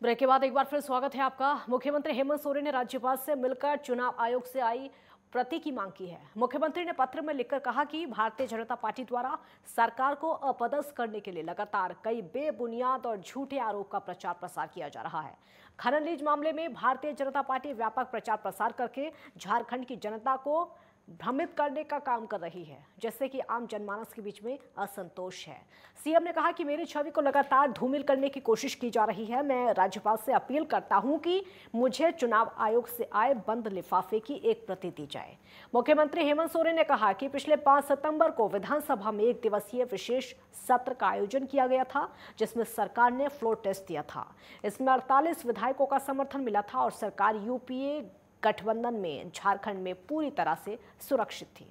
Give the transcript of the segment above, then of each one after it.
Break के बाद एक बार फिर स्वागत है आपका। मुख्यमंत्री हेमंत सोरेन ने राज्यपाल से मिलकर चुनाव आयोग से आई प्रति की मांग की है। मुख्यमंत्री ने पत्र में लिखकर कहा कि भारतीय जनता पार्टी द्वारा सरकार को अपदस्थ करने के लिए लगातार कई बेबुनियाद और झूठे आरोप का प्रचार प्रसार किया जा रहा है। खनन लीज मामले में भारतीय जनता पार्टी व्यापक प्रचार प्रसार करके झारखंड की जनता को भ्रमित करने का काम कर रही है, जिससे कि आम जनमानस के बीच में असंतोष है। सीएम ने कहा कि मेरी छवि को लगातार धूमिल करने की कोशिश की जा रही है। मैं राज्यपाल से अपील करता हूं कि मुझे चुनाव आयोग से आए बंद लिफाफे की एक प्रति दी जाए। मुख्यमंत्री हेमंत सोरेन ने कहा कि पिछले 5 सितंबर को विधानसभा में 1 दिवसीय विशेष सत्र का आयोजन किया गया था, जिसमें सरकार ने फ्लोर टेस्ट दिया था। इसमें 48 विधायकों का समर्थन मिला था और सरकार यूपीए गठबंधन में झारखंड में पूरी तरह से सुरक्षित थी।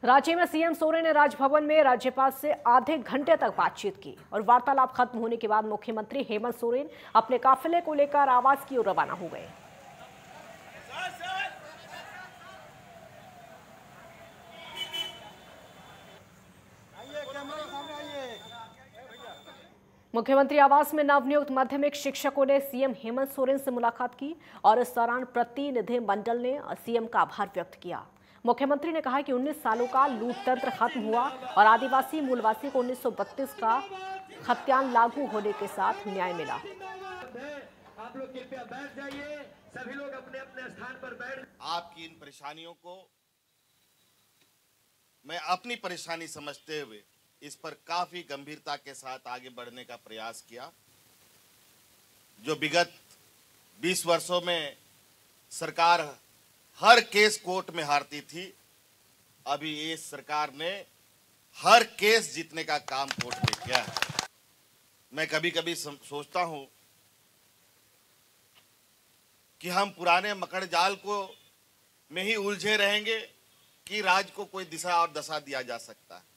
रांची में सीएम सोरेन ने राजभवन में राज्यपाल से आधे घंटे तक बातचीत की और वार्तालाप खत्म होने के बाद मुख्यमंत्री हेमंत सोरेन अपने काफिले को लेकर आवास की ओर रवाना हो गए। मुख्यमंत्री आवास में नवनियुक्त माध्यमिक शिक्षकों ने सीएम हेमंत सोरेन से मुलाकात की और इस दौरान प्रतिनिधि मंडल ने सीएम का आभार व्यक्त किया। मुख्यमंत्री ने कहा कि 19 सालों का लूट तंत्र खत्म हुआ और आदिवासी मूलवासी को 1932 का खतियान लागू होने के साथ न्याय मिला। आप लोग कृपया बैठ जाइए, सभी लोग अपने अपने स्थान पर बैठ। आपकी इन परेशानियों को मैं अपनी परेशानी समझते हुए इस पर काफी गंभीरता के साथ आगे बढ़ने का प्रयास किया। जो विगत 20 वर्षों में सरकार हर केस कोर्ट में हारती थी, अभी इस सरकार ने हर केस जीतने का काम कोर्ट में किया है। मैं कभी कभी सोचता हूं कि हम पुराने मकड़ जाल को में ही उलझे रहेंगे कि राज्य को कोई दिशा और दशा दिया जा सकता है।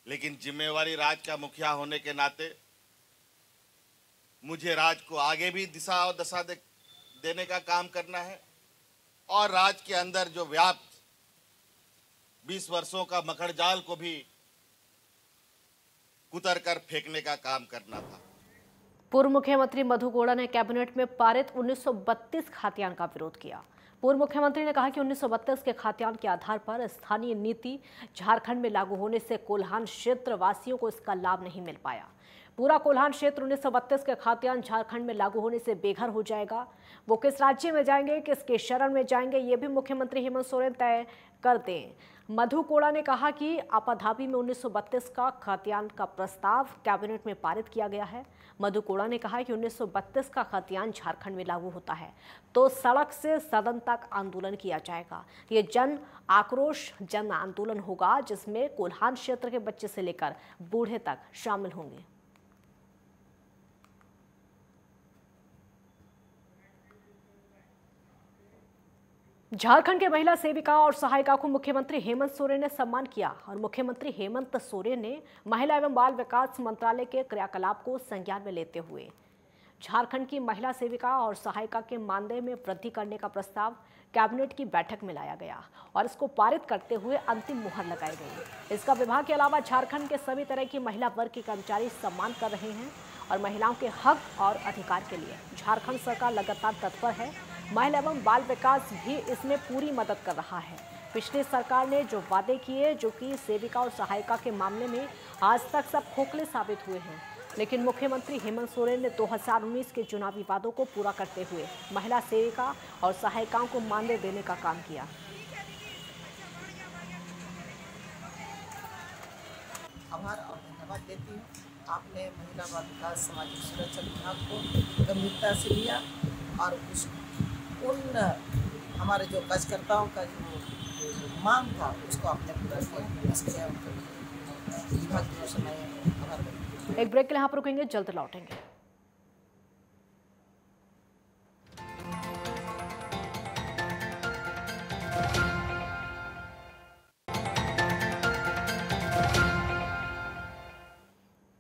लेकिन जिम्मेवारी राज्य का मुखिया होने के नाते मुझे राज्य को आगे भी दिशा और दशा देने का काम करना है और राज्य के अंदर जो व्याप्त 20 वर्षों का मकड़ जाल को भी कुतर कर फेंकने का काम करना था। पूर्व मुख्यमंत्री मधु कोड़ा ने कैबिनेट में पारित 1932 खतियान का विरोध किया। पूर्व मुख्यमंत्री ने कहा कि 1932 के खतियान के आधार पर स्थानीय नीति झारखंड में लागू होने से कोल्हान क्षेत्र वासियों को इसका लाभ नहीं मिल पाया। पूरा कोल्हान क्षेत्र 1932 के खतियान झारखंड में लागू होने से बेघर हो जाएगा। वो किस राज्य में जाएंगे, किसके शरण में जाएंगे, ये भी मुख्यमंत्री हेमंत सोरेन तय कर दें। मधु कोड़ा ने कहा कि आपाधापी में 1932 का खतियान का प्रस्ताव कैबिनेट में पारित किया गया है। मधु कोड़ा ने कहा कि 1932 का खतियान झारखंड में लागू होता है तो सड़क से सदन तक आंदोलन किया जाएगा। ये जन आक्रोश जन आंदोलन होगा, जिसमें कोल्हान क्षेत्र के बच्चे से लेकर बूढ़े तक शामिल होंगे। झारखंड के महिला सेविका और सहायिका को मुख्यमंत्री हेमंत सोरेन ने सम्मान किया और मुख्यमंत्री हेमंत सोरेन ने महिला एवं बाल विकास मंत्रालय के क्रियाकलाप को संज्ञान में लेते हुए झारखंड की महिला सेविका और सहायिका के मानदेय में वृद्धि करने का प्रस्ताव कैबिनेट की बैठक में लाया गया और इसको पारित करते हुए अंतिम मुहर लगाई गई। इसका विभाग के अलावा झारखंड के सभी तरह की महिला वर्ग के कर्मचारी सम्मान कर रहे हैं और महिलाओं के हक और अधिकार के लिए झारखंड सरकार लगातार तत्पर है। महिला एवं बाल विकास भी इसमें पूरी मदद कर रहा है। पिछली सरकार ने जो वादे किए, जो कि सेविका और सहायिका के मामले में आज तक सब खोखले साबित हुए हैं, लेकिन मुख्यमंत्री हेमंत सोरेन ने 2019 के चुनावी वादों को पूरा करते हुए महिला सेविका और सहायिकाओं को मानदेय देने का काम किया। आभार और धन्यवाद देती हूँ। आपने महिला बाल विकास सामाजिक सुरक्षा विभाग को गंभीरता से लिया और उन हमारे जो कार्यकर्ताओं का जो मांग था उसको आपने पूरा किया। इसके लिए विभाग की ओर से मैं आभार करती हूँ। एक ब्रेक के लिए यहाँ पर रुकेंगे, जल्द लौटेंगे।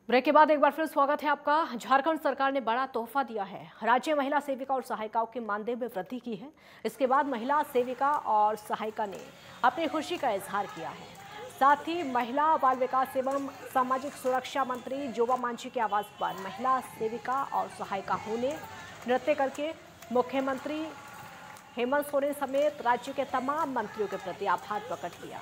ब्रेक के बाद एक बार फिर स्वागत है आपका। झारखंड सरकार ने बड़ा तोहफा दिया है। राज्य महिला सेविका और सहायिकाओं के मानदेय में वृद्धि की है। इसके बाद महिला सेविका और सहायिका ने अपनी खुशी का इजहार किया है। साथ ही महिला बाल विकास एवं सामाजिक सुरक्षा मंत्री जोबा मांझी के आवास पर महिला सेविका और सहायिका ने नृत्य करके मुख्यमंत्री हेमंत सोरेन समेत राज्य के तमाम मंत्रियों के प्रति आभार प्रकट किया।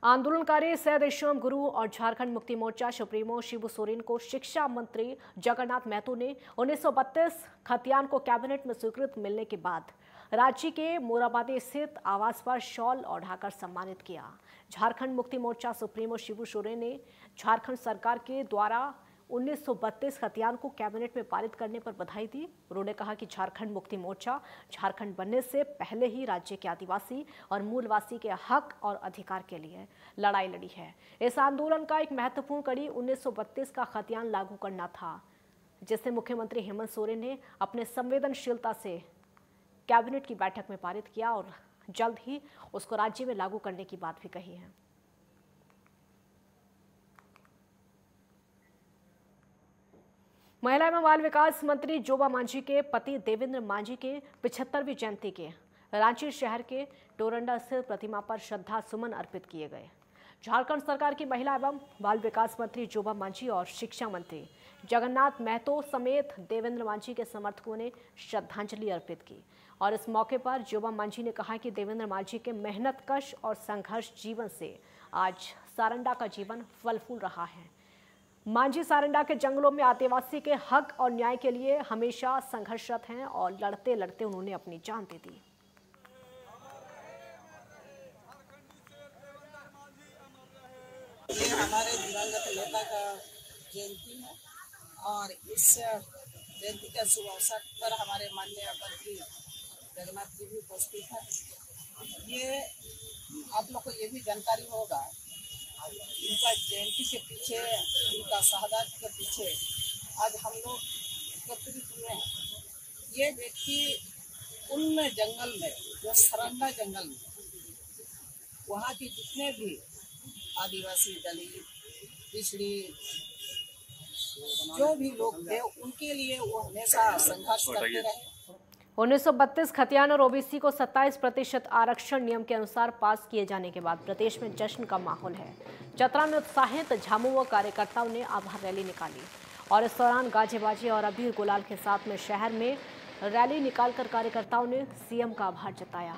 आंदोलनकारी सैयद इशरम गुरु और झारखंड मुक्ति मोर्चा सुप्रीमो शिबू सोरेन को शिक्षा मंत्री जगन्नाथ महतो ने 1932 खतियान को कैबिनेट में स्वीकृत मिलने के बाद राज्य के मोराबादी स्थित आवास पर शॉल ओढ़ाकर सम्मानित किया। झारखंड मुक्ति मोर्चा सुप्रीमो शिबू सोरेन ने झारखंड सरकार के द्वारा 1932 खतियान को कैबिनेट में पारित करने पर बधाई दी। उन्होंने कहा कि झारखंड मुक्ति मोर्चा झारखंड बनने से पहले ही राज्य के आदिवासी और मूलवासी के हक और अधिकार के लिए लड़ाई लड़ी है। इस आंदोलन का एक महत्वपूर्ण कड़ी 1932 का खतियान लागू करना था, जिसे मुख्यमंत्री हेमंत सोरेन ने अपने संवेदनशीलता से कैबिनेट की बैठक में पारित किया और जल्द ही उसको राज्य में लागू करने की बात भी कही है। महिला एवं बाल विकास मंत्री जोबा मांझी के पति देवेंद्र मांझी के 75वीं जयंती के रांची शहर के डोरंडा स्थित प्रतिमा पर श्रद्धा सुमन अर्पित किए गए। झारखंड सरकार की महिला एवं बाल विकास मंत्री जोबा मांझी और शिक्षा मंत्री जगन्नाथ महतो समेत देवेंद्र मांझी के समर्थकों ने श्रद्धांजलि अर्पित की और इस मौके पर जोबा मांझी ने कहा कि देवेंद्र मांझी के मेहनत कश और संघर्ष जीवन से आज सारंडा का जीवन फल फूल रहा है। मांझी सारंडा के जंगलों में आदिवासी के हक और न्याय के लिए हमेशा संघर्षरत हैं और लड़ते लड़ते उन्होंने अपनी जान दे दी। ये हमारे दिवंगत नेता का जयंती है और इस जयंती के शुभ अवसर पर हमारे माननीय मंत्री जगन्नाथ जी भी उपस्थित है। ये आप लोग को ये भी जानकारी होगा, इनका जयंती के पीछे, इनका शहादत के पीछे आज हम लोग एकत्रित हुए हैं। ये व्यक्ति उन जंगल में, जो सारंडा जंगल में, वहाँ के जितने भी आदिवासी, दलित, पिछड़ी जो भी लोग थे, उनके लिए वो हमेशा संघर्ष करते रहे। 1932 खतियान और ओबीसी को 27% आरक्षण नियम के अनुसार पास किए जाने के बाद प्रदेश में जश्न का माहौल है। चतरा में उत्साहित झामुमो कार्यकर्ताओं ने आभार रैली निकाली और इस दौरान गाजेबाजी और अबीर गुलाल के साथ में शहर में रैली निकालकर कार्यकर्ताओं ने सीएम का आभार जताया।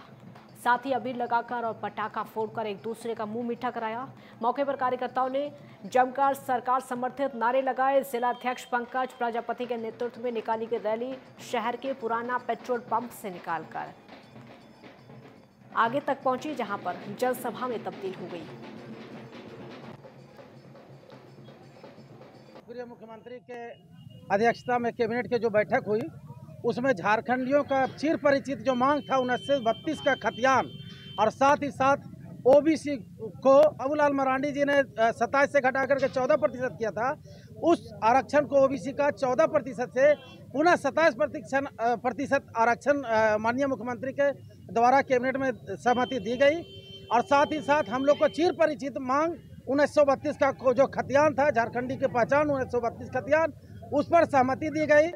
साथ ही अबीर लगाकर और पटाखा फोड़कर एक दूसरे का मुंह मीठा कराया। मौके पर कार्यकर्ताओं ने जमकर सरकार समर्थित नारे लगाए। जिला अध्यक्ष पंकज प्रजापति के नेतृत्व में निकाली गई रैली शहर के पुराना पेट्रोल पंप से निकालकर आगे तक पहुंची, जहां पर जनसभा में तब्दील हो गई। मुख्यमंत्री के अध्यक्षता में कैबिनेट की जो बैठक हुई, उसमें झारखंडियों का चिर परिचित जो मांग था 1932 का खतियान और साथ ही साथ ओबीसी को अबुलाल मरांडी जी ने 27 से घटा करके 14% किया था, उस आरक्षण को ओबीसी का 14% से पुनः 27% आरक्षण माननीय मुख्यमंत्री के द्वारा कैबिनेट में सहमति दी गई। और साथ ही साथ हम लोग को चिर परिचित मांग 1932 का जो खतियान था, झारखंडी की पहचान 1932 खतियान, उस पर सहमति दी गई।